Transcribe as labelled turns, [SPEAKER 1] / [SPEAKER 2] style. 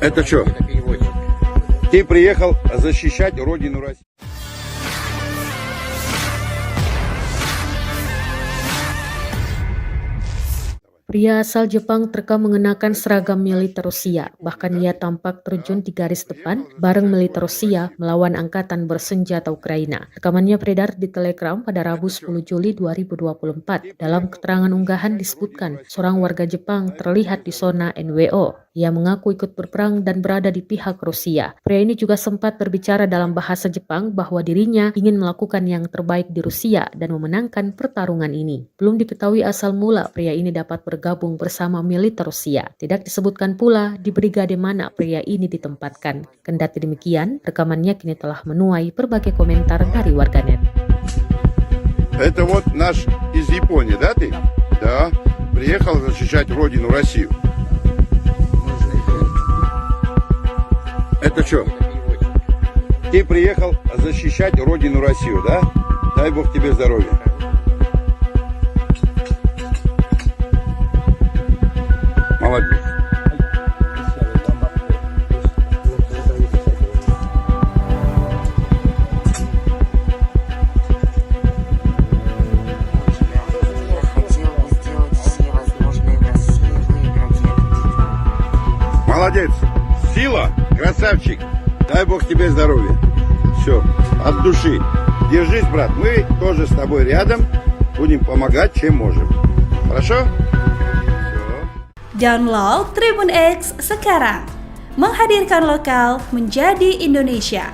[SPEAKER 1] Это что? Ты приехал защищать родину России.
[SPEAKER 2] Pria asal Jepang terekam mengenakan seragam militer Rusia. Bahkan ia tampak terjun di garis depan bareng militer Rusia melawan angkatan bersenjata Ukraina. Rekamannya beredar di Telegram pada Rabu 10 Juli 2024. Dalam keterangan unggahan disebutkan, seorang warga Jepang terlihat di zona NWO. Ia mengaku ikut berperang dan berada di pihak Rusia. Pria ini juga sempat berbicara dalam bahasa Jepang bahwa dirinya ingin melakukan yang terbaik di Rusia dan memenangkan pertarungan ini. Belum diketahui asal mula pria ini dapat bergabung bersama militer Rusia. Tidak disebutkan pula di brigade mana pria ini ditempatkan. Kendati demikian, rekamannya kini telah menuai berbagai komentar dari warganet.
[SPEAKER 1] Это вот наш из Японии, да ты? Да. Приехал защищать родину Россию. Это что? Ты приехал защищать родину Россию, да? Дай Бог тебе здоровья. Молодец. Молодец. Сила, красавчик. Дай Бог тебе здоровья. Все, от души. Держись, брат. Мы тоже с тобой рядом. Будем помогать, чем можем. Хорошо?
[SPEAKER 3] Download Tribun X sekarang. Menghadirkan lokal menjadi Indonesia.